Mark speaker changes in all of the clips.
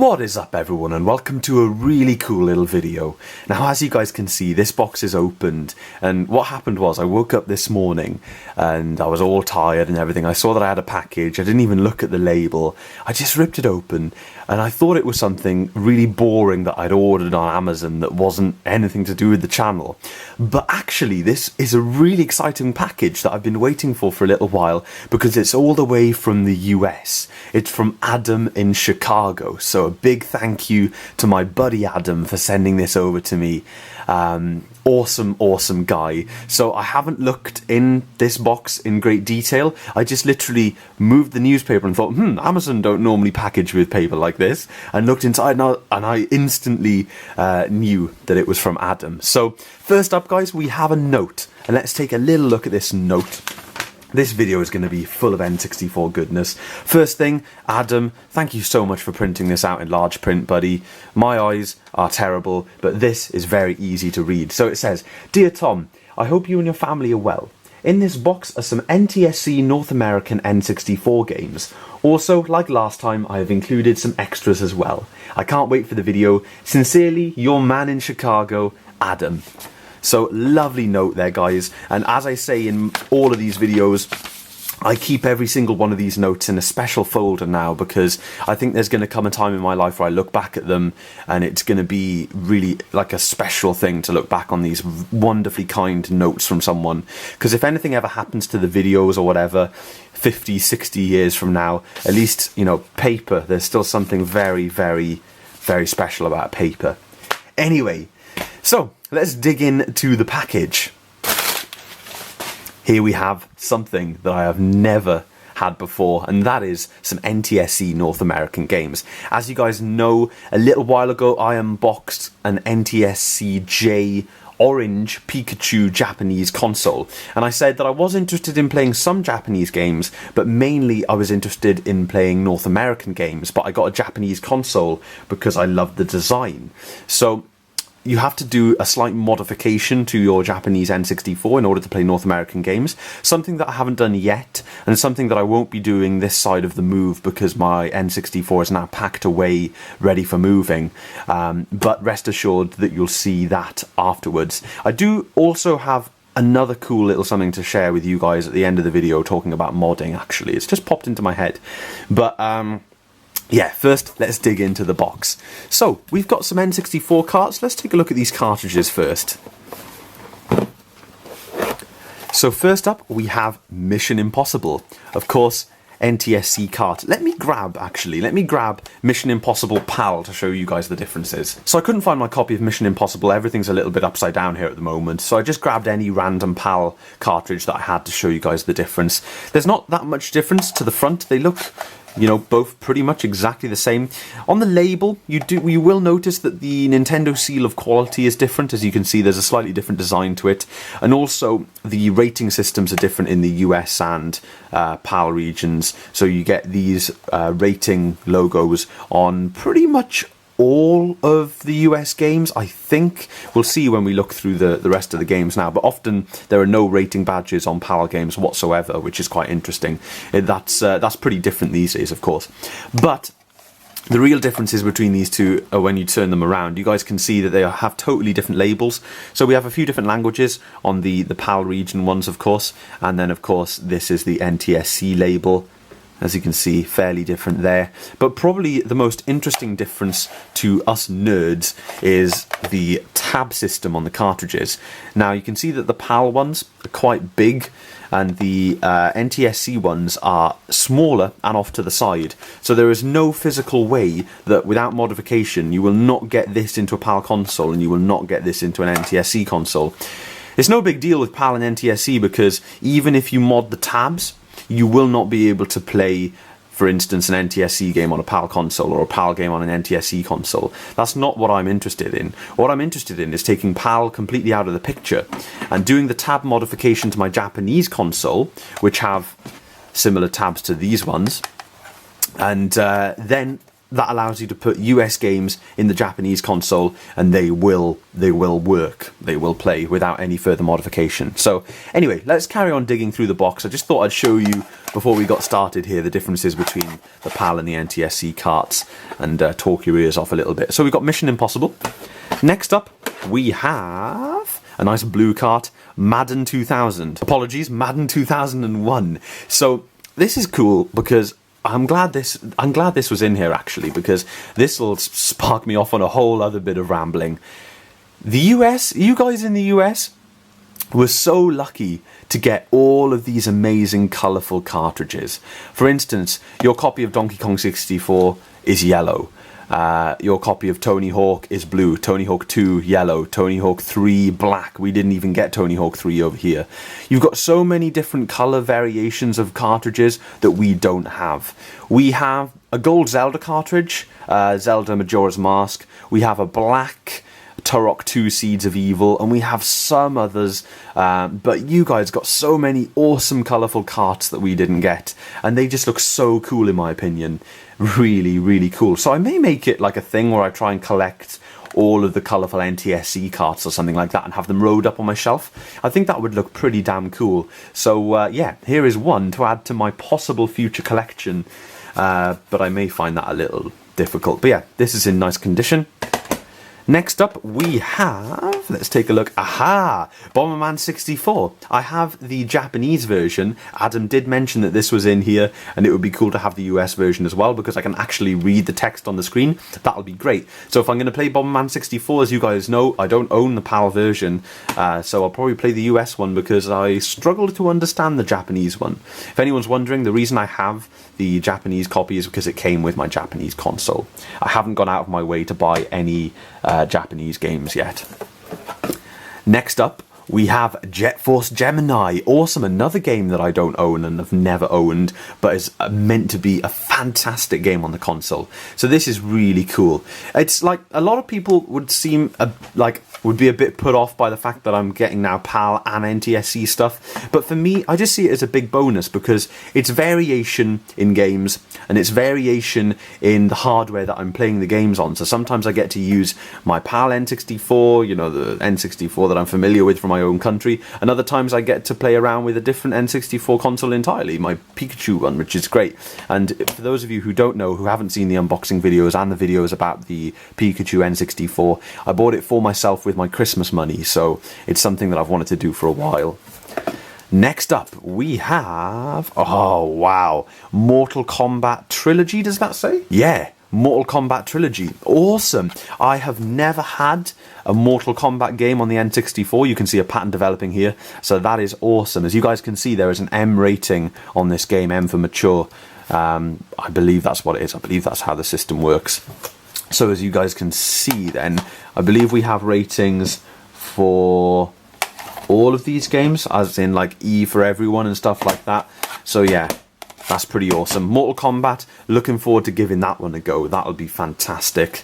Speaker 1: What is up everyone, and welcome to a really cool little video. Now as you guys can see, this box is opened, and what happened was I woke up this morning and I was all tired and everything. I saw that I had a package, I didn't even look at the label, I just ripped it open and I thought it was something really boring that I'd ordered on Amazon that wasn't anything to do with the channel. But actually this is a really exciting package that I've been waiting for a little while, because it's all the way from the US. It's from Adam in Chicago, so a big thank you to my buddy Adam for sending this over to me. Awesome guy. So I haven't looked in this box in great detail. I just literally moved the newspaper and thought, Amazon don't normally package with paper like this, and looked inside and I instantly knew that it was from Adam. So first up guys, we have a note, and let's take a little look at this note. This video is going to be full of N64 goodness. First thing, Adam, thank you so much for printing this out in large print, buddy. My eyes are terrible, but this is very easy to read. So it says, "Dear Tom, I hope you and your family are well. In this box are some NTSC North American N64 games. Also, like last time, I have included some extras as well. I can't wait for the video. Sincerely, your man in Chicago, Adam." So lovely note there guys, and as I say in all of these videos, I keep every single one of these notes in a special folder now, because I think there's going to come a time in my life where I look back at them and it's going to be really like a special thing to look back on these wonderfully kind notes from someone. Because if anything ever happens to the videos or whatever 50, 60 years from now, at least, you know, paper, there's still something very special about paper. Anyway, so let's dig into the package. Here we have something that I have never had before, and that is some NTSC North American games. As you guys know, a little while ago I unboxed an NTSC-J orange Pikachu Japanese console, and I said that I was interested in playing some Japanese games, but mainly I was interested in playing North American games. But I got a Japanese console because I loved the design. So you have to do a slight modification to your Japanese N64 in order to play North American games. Something that I haven't done yet, and something that I won't be doing this side of the move because my N64 is now packed away, ready for moving. But rest assured that you'll see that afterwards. I do also have another cool little something to share with you guys at the end of the video, talking about modding actually. It's just popped into my head. But yeah, first let's dig into the box. So we've got some N64 carts. Let's take a look at these cartridges first. So first up we have Mission Impossible. Of course, NTSC cart. Let me grab Mission Impossible PAL to show you guys the differences. So I couldn't find my copy of Mission Impossible. Everything's a little bit upside down here at the moment. So I just grabbed any random PAL cartridge that I had to show you guys the difference. There's not that much difference to the front. They look, you know, both pretty much exactly the same. On the label, you will notice that the Nintendo seal of quality is different. As you can see, there's a slightly different design to it, and also the rating systems are different in the US and PAL regions. So you get these rating logos on pretty much all of the US games, I think. We'll see when we look through the rest of the games now, but often there are no rating badges on PAL games whatsoever, which is quite interesting. That's pretty different these days, of course. But the real differences between these two are when you turn them around. You guys can see that they have totally different labels. So we have a few different languages on the PAL region ones, of course, and then of course this is the NTSC label. As you can see, fairly different there. But probably the most interesting difference to us nerds is the tab system on the cartridges. Now you can see that the PAL ones are quite big, and the NTSC ones are smaller and off to the side. So there is no physical way that without modification you will not get this into a PAL console and you will not get this into an NTSC console. It's no big deal with PAL and NTSC, because even if you mod the tabs, you will not be able to play, for instance, an NTSC game on a PAL console or a PAL game on an NTSC console. That's not what I'm interested in. What I'm interested in is taking PAL completely out of the picture and doing the tab modification to my Japanese console, which have similar tabs to these ones, and then that allows you to put US games in the Japanese console, and they will work. They will play without any further modification. So anyway, let's carry on digging through the box. I just thought I'd show you, before we got started here, the differences between the PAL and the NTSC carts, and talk your ears off a little bit. So we've got Mission Impossible. Next up, we have a nice blue cart, Madden 2000. Apologies, Madden 2001. So this is cool because I'm glad this was in here, actually, because this will spark me off on a whole other bit of rambling. The US, you guys in the US were so lucky to get all of these amazing colourful cartridges. For instance, your copy of Donkey Kong 64 is yellow. Your copy of Tony Hawk is blue, Tony Hawk 2 yellow, Tony Hawk 3 black. We didn't even get Tony Hawk 3 over here. You've got so many different colour variations of cartridges that we don't have. We have a gold Zelda cartridge, Zelda Majora's Mask. We have a black Turok 2 Seeds of Evil, and we have some others, but you guys got so many awesome colourful carts that we didn't get, and they just look so cool in my opinion. Really, really cool. So I may make it like a thing where I try and collect all of the colourful NTSC carts or something like that and have them rode up on my shelf. I think that would look pretty damn cool. So yeah, here is one to add to my possible future collection, but I may find that a little difficult. But yeah, this is in nice condition. Next up, we have, let's take a look, aha, Bomberman 64. I have the Japanese version. Adam did mention that this was in here, and it would be cool to have the US version as well, because I can actually read the text on the screen. That'll be great. So if I'm going to play Bomberman 64, as you guys know, I don't own the PAL version, so I'll probably play the US one, because I struggled to understand the Japanese one. If anyone's wondering, the reason I have the Japanese copy is because it came with my Japanese console. I haven't gone out of my way to buy any Japanese games yet. Next up, we have Jet Force Gemini. Awesome, another game that I don't own and have never owned, but is meant to be a fantastic game on the console. So this is really cool. It's like a lot of people would seem would be a bit put off by the fact that I'm getting now PAL and NTSC stuff, but for me, I just see it as a big bonus because it's variation in games and it's variation in the hardware that I'm playing the games on. So sometimes I get to use my PAL N64, you know, the N64 that I'm familiar with from my own country, and other times I get to play around with a different N64 console entirely, my Pikachu one, which is great. And for those of you who don't know, who haven't seen the unboxing videos and the videos about the Pikachu N64, I bought it for myself with my Christmas money, so it's something that I've wanted to do for a while. Next up, we have, oh wow, Mortal Kombat Trilogy, does that say? Yeah, Mortal Kombat Trilogy. Awesome. I have never had a Mortal Kombat game on the N64. You can see a pattern developing here, so that is awesome. As you guys can see, there is an M rating on this game, M for mature. I believe that's what it is. I believe that's how the system works. So as you guys can see then, I believe we have ratings for all of these games, as in like E for everyone and stuff like that. So yeah, that's pretty awesome. Mortal Kombat, looking forward to giving that one a go. That'll be fantastic.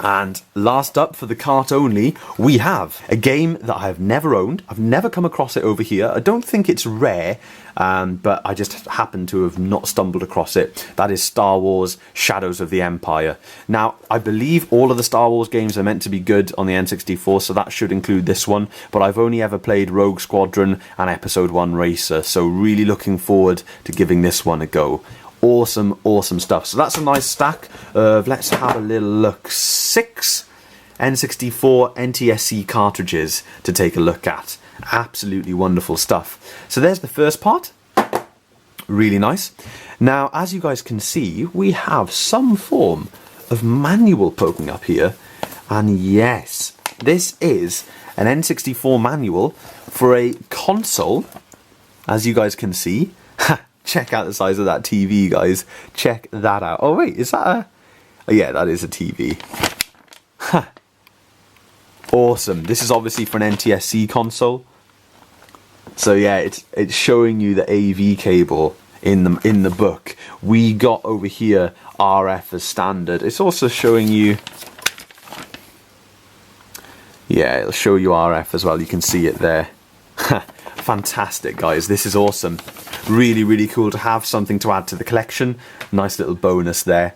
Speaker 1: And last up for the cart only, we have a game that I have never owned. I've never come across it over here. I don't think it's rare, but I just happen to have not stumbled across it. That is Star Wars Shadows of the Empire. Now, I believe all of the Star Wars games are meant to be good on the N64, so that should include this one, but I've only ever played Rogue Squadron and Episode 1 Racer, so really looking forward to giving this one a go. Awesome, awesome stuff. So that's a nice stack of, let's have a little look, 6 N64 NTSC cartridges to take a look at. Absolutely wonderful stuff. So there's the first part. Really nice. Now, as you guys can see, we have some form of manual poking up here. And yes, this is an N64 manual for a console, as you guys can see. Check out the size of that TV, guys. Check that out. Oh, wait, is that a... Oh, yeah, that is a TV. Awesome. This is obviously for an NTSC console. So, yeah, it's showing you the AV cable in the book. We got over here RF as standard. It's also showing you... Yeah, it'll show you RF as well. You can see it there. Fantastic, guys. This is awesome. Really, really cool to have something to add to the collection. Nice little bonus there.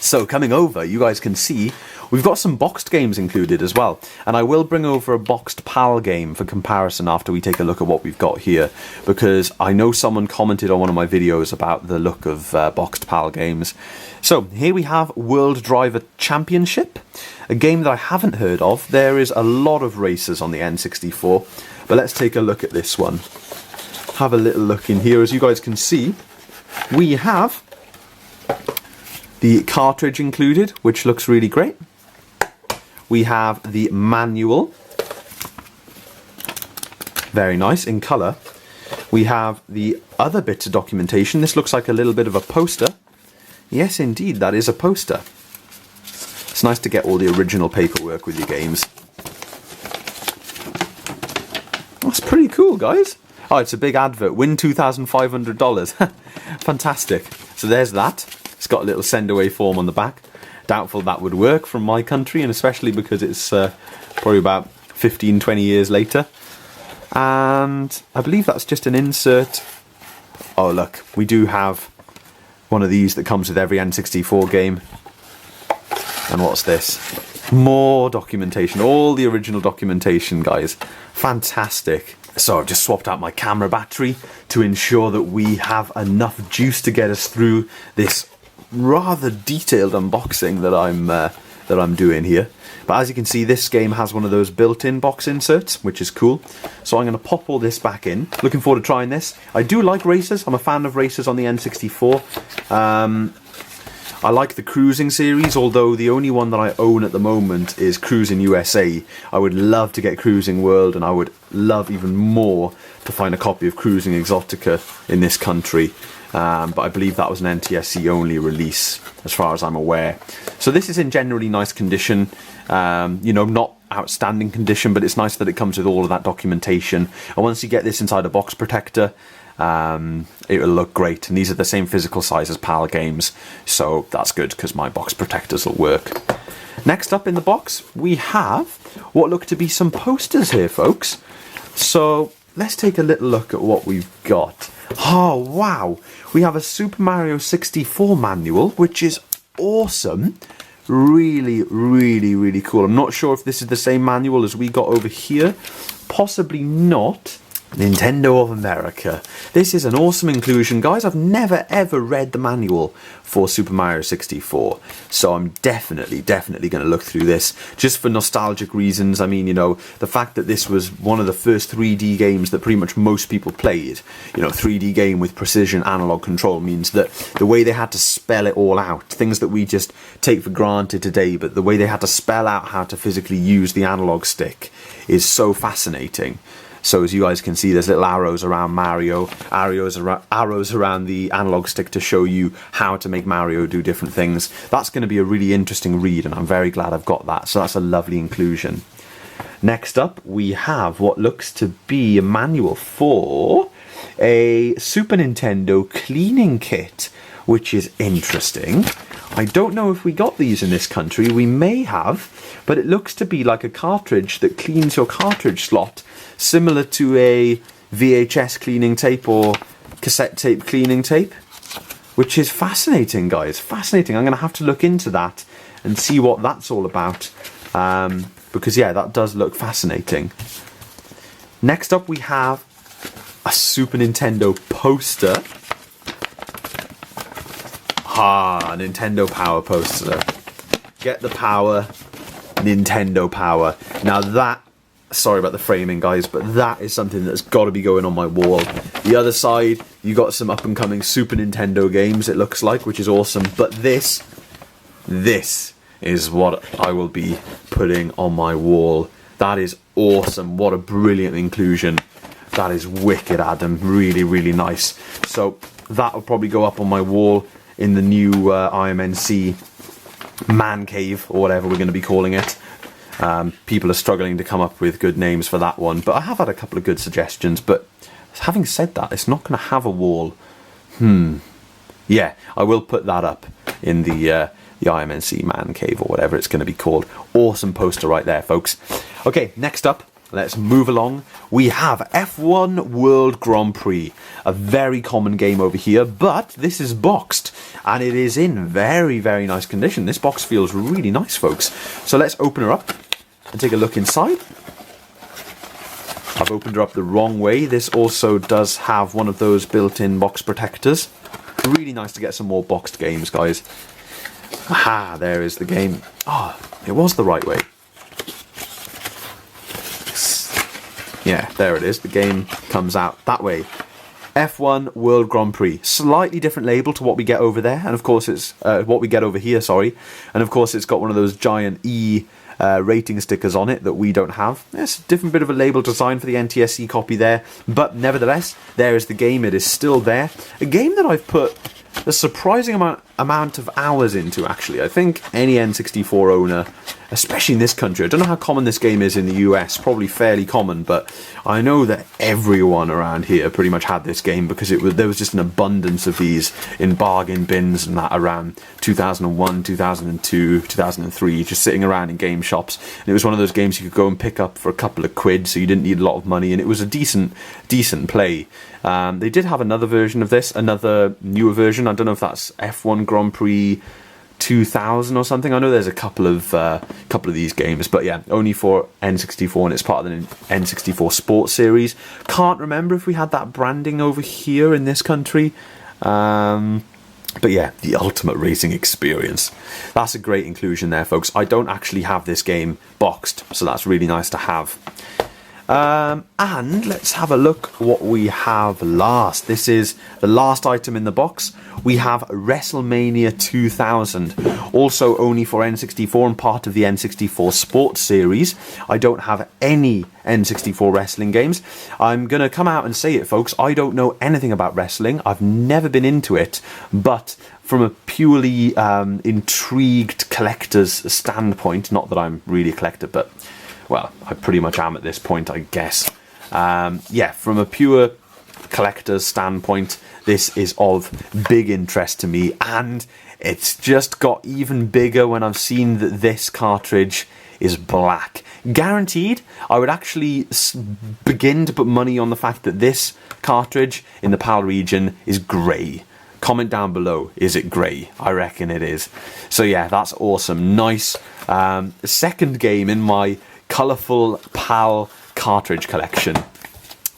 Speaker 1: So coming over, you guys can see we've got some boxed games included as well. And I will bring over a boxed PAL game for comparison after we take a look at what we've got here. Because I know someone commented on one of my videos about the look of boxed PAL games. So here we have World Driver Championship, a game that I haven't heard of. There is a lot of races on the N64, but let's take a look at this one. Have a little look in here. As you guys can see, we have the cartridge included, which looks really great. We have the manual, very nice, in colour. We have the other bits of documentation. This looks like a little bit of a poster. Yes, indeed, that is a poster. It's nice to get all the original paperwork with your games. That's pretty cool, guys. Oh, it's a big advert. Win $2,500. Fantastic. So there's that. It's got a little send away form on the back. Doubtful that would work from my country, and especially because it's probably about 15-20 years later. And I believe that's just an insert. Oh look, we do have one of these that comes with every N64 game. And what's this? More documentation, all the original documentation, guys. Fantastic. So I've just swapped out my camera battery to ensure that we have enough juice to get us through this rather detailed unboxing that I'm doing here. But as you can see, this game has one of those built-in box inserts, which is cool. So I'm going to pop all this back in. Looking forward to trying this. I do like racers. I'm a fan of racers on the N64. I like the Cruising series, although the only one that I own at the moment is Cruising USA. I would love to get Cruising World, and I would love even more to find a copy of Cruising Exotica in this country. But I believe that was an NTSC only release, as far as I'm aware. So this is in generally nice condition. You know, not outstanding condition, but it's nice that it comes with all of that documentation. And once you get this inside a box protector, it will look great. And these are the same physical size as PAL games, so that's good because my box protectors will work. Next up in the box, we have what look to be some posters here, folks. So let's take a little look at what we've got. Oh wow, we have a Super Mario 64 manual, which is awesome. Really, really, really cool. I'm not sure if this is the same manual as we got over here. Possibly not. Nintendo of America. This is an awesome inclusion, guys. I've never ever read the manual for Super Mario 64, so I'm definitely going to look through this just for nostalgic reasons. I mean, you know, the fact that this was one of the first 3D games that pretty much most people played, you know, 3D game with precision analog control, means that the way they had to spell it all out, things that we just take for granted today, but the way they had to spell out how to physically use the analog stick is so fascinating. So as you guys can see, there's little arrows around Mario, arrows around the analog stick to show you how to make Mario do different things. That's going to be a really interesting read, and I'm very glad I've got that. So that's a lovely inclusion. Next up, we have what looks to be a manual for a Super Nintendo cleaning kit, which is interesting. I don't know if we got these in this country. We may have, but it looks to be like a cartridge that cleans your cartridge slot, similar to a VHS cleaning tape or cassette tape cleaning tape, which is fascinating, guys. Fascinating. I'm going to have to look into that and see what that's all about, because yeah, that does look fascinating. Next up, we have a Super Nintendo poster. Nintendo Power poster. Get the power, Nintendo Power. Now that, sorry about the framing, guys, but that is something that's got to be going on my wall. The other side, you got some up and coming Super Nintendo games, it looks like, which is awesome. But this is what I will be putting on my wall. That is awesome. What a brilliant inclusion. That is wicked, Adam. Really, really nice. So that will probably go up on my wall in the new IMNC man cave, or whatever we're going to be calling it. People are struggling to come up with good names for that one, but I have had a couple of good suggestions. But having said that, it's not going to have a wall. Yeah, I will put that up in the IMNC man cave, or whatever it's going to be called. Awesome poster right there, folks. Okay, next up, let's move along. We have F1 World Grand Prix, a very common game over here, but this is boxed, and it is in very, very nice condition. This box feels really nice, folks. So let's open her up and take a look inside. I've opened her up the wrong way. This also does have one of those built-in box protectors. Really nice to get some more boxed games, guys. Aha, there is the game. Ah, oh, it was the right way. Yeah, there it is. The game comes out that way. F1 World Grand Prix. Slightly different label to what we get over there. And of course it's what we get over here, sorry. And of course it's got one of those giant E rating stickers on it that we don't have. It's a different bit of a label design for the NTSC copy there. But nevertheless, there is the game. It is still there. A game that I've put a surprising amount of hours into, actually. I think any N64 owner, especially in this country, I don't know how common this game is in the US, probably fairly common, but I know that everyone around here pretty much had this game because there was just an abundance of these in bargain bins and that around 2001, 2002, 2003, just sitting around in game shops. And it was one of those games you could go and pick up for a couple of quid, so you didn't need a lot of money, and it was a decent play. They did have another version of this, another newer version. I don't know if that's F1 Grand Prix 2000 or something. I know there's a couple of these games, but yeah, only for N64, and it's part of the N64 Sports series. Can't remember if we had that branding over here in this country. But yeah, the ultimate racing experience. That's a great inclusion there, folks. I don't actually have this game boxed, so that's really nice to have. And let's have a look what we have last. This is the last item in the box. We have WrestleMania 2000, also only for N64 and part of the N64 Sports series. I don't have any N64 wrestling games. I'm going to come out and say it, folks. I don't know anything about wrestling. I've never been into it, but from a purely intrigued collector's standpoint, not that I'm really a collector, but well, I pretty much am at this point, I guess. Yeah, from a pure collector's standpoint, this is of big interest to me, and it's just got even bigger when I've seen that this cartridge is black. Guaranteed, I would actually begin to put money on the fact that this cartridge in the PAL region is grey. Comment down below, is it grey? I reckon it is. So yeah, that's awesome. Nice. Second game in my colourful PAL cartridge collection.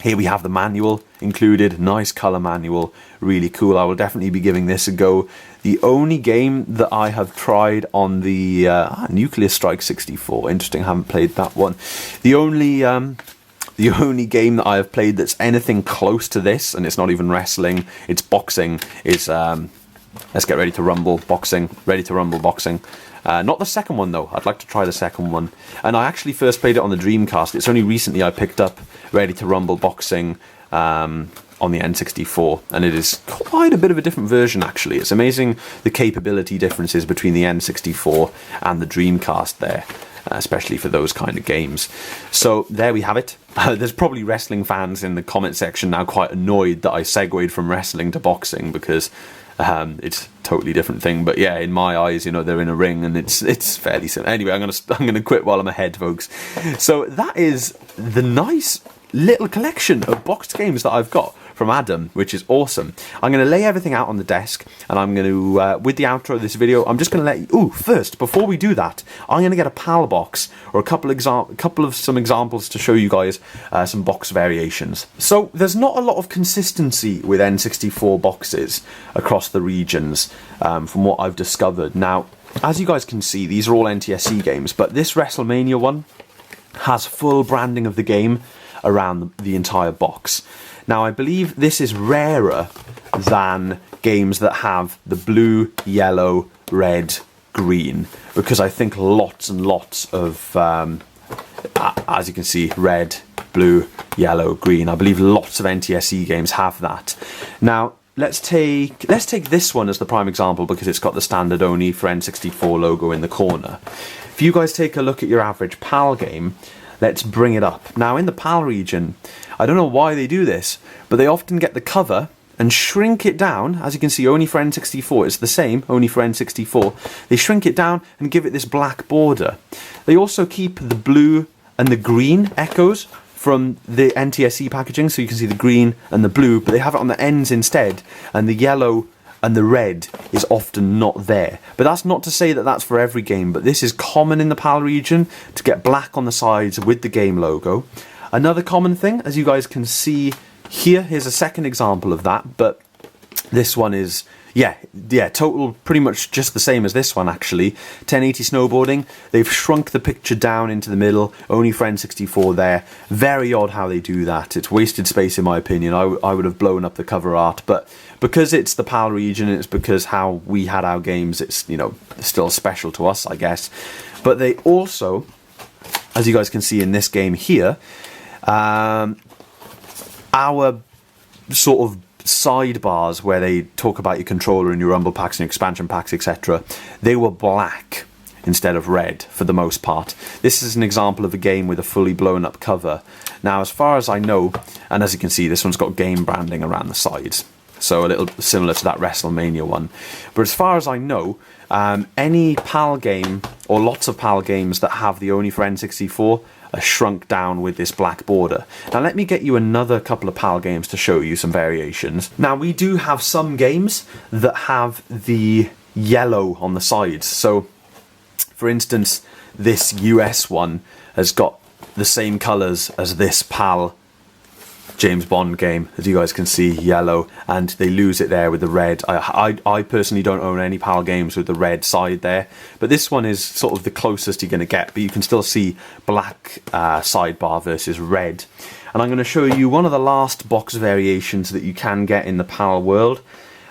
Speaker 1: Here we have the manual included, nice colour manual, really cool. I will definitely be giving this a go. The only game that I have tried on the Nuclear Strike 64, interesting, I haven't played that one. The only game that I have played that's anything close to this, and it's not even wrestling, it's boxing, is Let's Get Ready to Rumble boxing, Ready to Rumble boxing. Not the second one though, I'd like to try the second one. And I actually first played it on the Dreamcast. It's only recently I picked up Ready to Rumble boxing on the N64, and it is quite a bit of a different version actually. It's amazing the capability differences between the N64 and the Dreamcast there, especially for those kind of games. So there we have it. There's probably wrestling fans in the comment section now quite annoyed that I segued from wrestling to boxing, because it's a totally different thing. But yeah, in my eyes, you know, they're in a ring, and it's fairly simple. Anyway, I'm gonna quit while I'm ahead, folks. So that is the nice little collection of boxed games that I've got from Adam, which is awesome. I'm going to lay everything out on the desk, and I'm going to, with the outro of this video, I'm just going to let you... Ooh, first, before we do that, I'm going to get a PAL box, or a couple of some examples to show you guys some box variations. So, there's not a lot of consistency with N64 boxes across the regions, from what I've discovered. Now, as you guys can see, these are all NTSC games, but this WrestleMania one has full branding of the game around the entire box. Now, I believe this is rarer than games that have the blue, yellow, red, green, because I think lots and lots of, as you can see, red, blue, yellow, green. I believe lots of NTSC games have that. Now, let's take this one as the prime example, because it's got the standard only for N64 logo in the corner. If you guys take a look at your average PAL game, let's bring it up. Now, in the PAL region, I don't know why they do this, but they often get the cover and shrink it down. As you can see, only for N64, it's the same, only for N64. They shrink it down and give it this black border. They also keep the blue and the green echoes from the NTSC packaging, so you can see the green and the blue, but they have it on the ends instead, and the yellow and the red is often not there. But that's not to say that that's for every game, but this is common in the PAL region to get black on the sides with the game logo. Another common thing, as you guys can see here, here's a second example of that, but this one is, yeah, total pretty much just the same as this one actually. 1080 snowboarding, they've shrunk the picture down into the middle, only for N64 there. Very odd how they do that. It's wasted space in my opinion. I would have blown up the cover art, but because it's the PAL region, it's because how we had our games, it's, you know, still special to us, I guess. But they also, as you guys can see in this game here, our sort of sidebars where they talk about your controller and your rumble packs and expansion packs, etc., they were black instead of red for the most part. This is an example of a game with a fully blown up cover. Now, as far as I know, and as you can see, this one's got game branding around the sides, so a little similar to that WrestleMania one. But as far as I know, any PAL game, or lots of PAL games that have the only for N64, are shrunk down with this black border. Now let me get you another couple of PAL games to show you some variations. Now we do have some games that have the yellow on the sides. So for instance, this US one has got the same colours as this PAL James Bond game, as you guys can see, yellow, and they lose it there with the red. I personally don't own any PAL games with the red side there, but this one is sort of the closest you're going to get, but you can still see black sidebar versus red. And I'm going to show you one of the last box variations that you can get in the PAL world,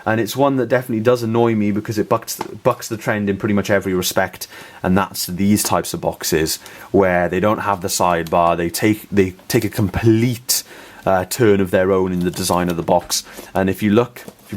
Speaker 1: and it's one that definitely does annoy me because it bucks the trend in pretty much every respect, and that's these types of boxes where they don't have the sidebar. They take a complete turn of their own in the design of the box, and if you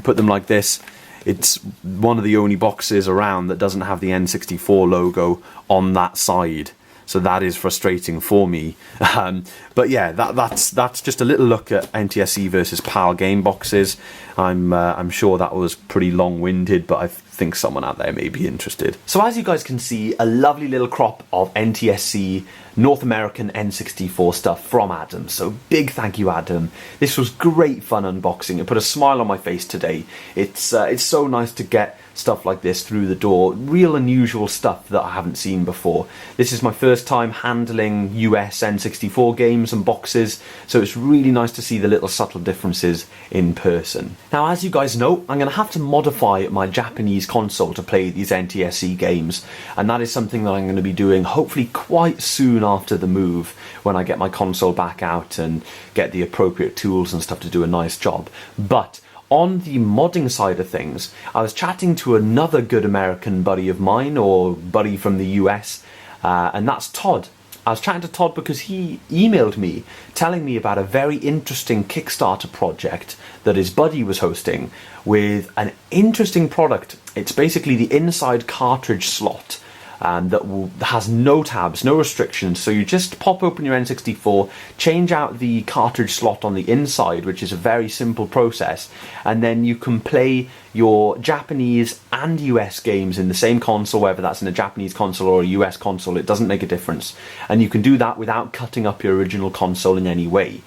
Speaker 1: put them like this, it's one of the only boxes around that doesn't have the N64 logo on that side. So that is frustrating for me. But yeah, that's just a little look at NTSC versus PAL game boxes. I'm sure that was pretty long-winded, but I think someone out there may be interested. So as you guys can see, a lovely little crop of NTSC North American N64 stuff from Adam. So big thank you, Adam. This was great fun unboxing. It put a smile on my face today. It's so nice to get stuff like this through the door. Real unusual stuff that I haven't seen before. This is my first time handling US N64 games and boxes, so it's really nice to see the little subtle differences in person. Now, as you guys know, I'm going to have to modify my Japanese console to play these NTSC games, and that is something that I'm going to be doing hopefully quite soon after the move, when I get my console back out and get the appropriate tools and stuff to do a nice job. But on the modding side of things, I was chatting to another good American buddy of mine, or buddy from the US, and that's Todd. I was chatting to Todd because he emailed me telling me about a very interesting Kickstarter project that his buddy was hosting with an interesting product. It's basically the inside cartridge slot that has no tabs, no restrictions, so you just pop open your N64, change out the cartridge slot on the inside, which is a very simple process, and then you can play your Japanese and US games in the same console, whether that's in a Japanese console or a US console, it doesn't make a difference, and you can do that without cutting up your original console in any way.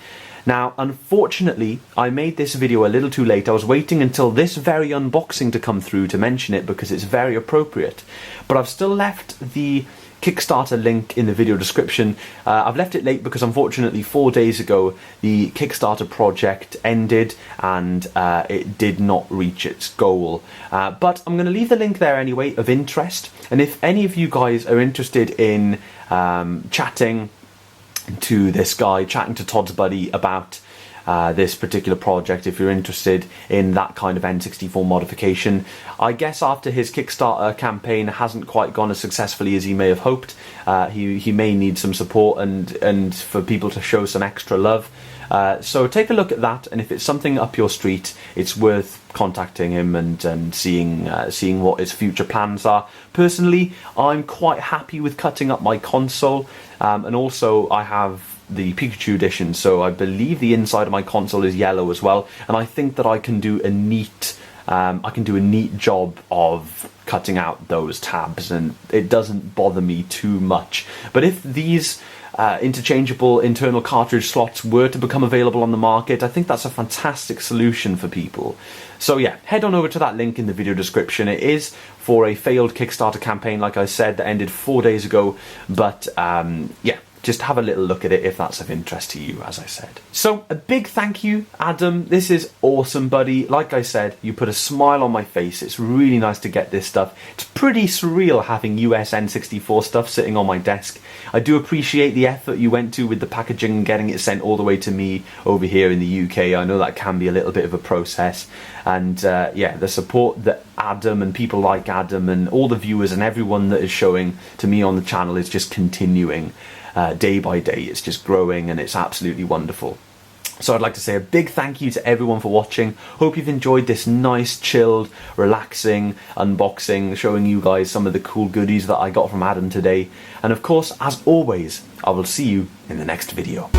Speaker 1: Now, unfortunately, I made this video a little too late. I was waiting until this very unboxing to come through to mention it because it's very appropriate. But I've still left the Kickstarter link in the video description. I've left it late because unfortunately 4 days ago the Kickstarter project ended and it did not reach its goal. But I'm going to leave the link there anyway of interest. And if any of you guys are interested in chatting to this guy, chatting to Todd's buddy about this particular project, if you're interested in that kind of N64 modification, I guess after his Kickstarter campaign hasn't quite gone as successfully as he may have hoped, he may need some support and for people to show some extra love. So take a look at that, and if it's something up your street, it's worth contacting him and seeing what his future plans are. Personally, I'm quite happy with cutting up my console, and also I have the Pikachu edition, so I believe the inside of my console is yellow as well, and I think that I can do a neat job of cutting out those tabs, and it doesn't bother me too much. But if these interchangeable internal cartridge slots were to become available on the market, I think that's a fantastic solution for people. So yeah, head on over to that link in the video description. It is for a failed Kickstarter campaign, like I said, that ended 4 days ago, but yeah, just have a little look at it if that's of interest to you, as I said. So a big thank you, Adam. This is awesome, buddy. Like I said, you put a smile on my face. It's really nice to get this stuff. It's pretty surreal having US N64 stuff sitting on my desk. I do appreciate the effort you went to with the packaging and getting it sent all the way to me over here in the UK. I know that can be a little bit of a process. And yeah, the support that Adam and people like Adam and all the viewers and everyone that is showing to me on the channel is just continuing. Day by day, it's just growing and it's absolutely wonderful. So I'd like to say a big thank you to everyone for watching. Hope you've enjoyed this nice, chilled, relaxing unboxing, showing you guys some of the cool goodies that I got from Adam today. And of course, as always, I will see you in the next video.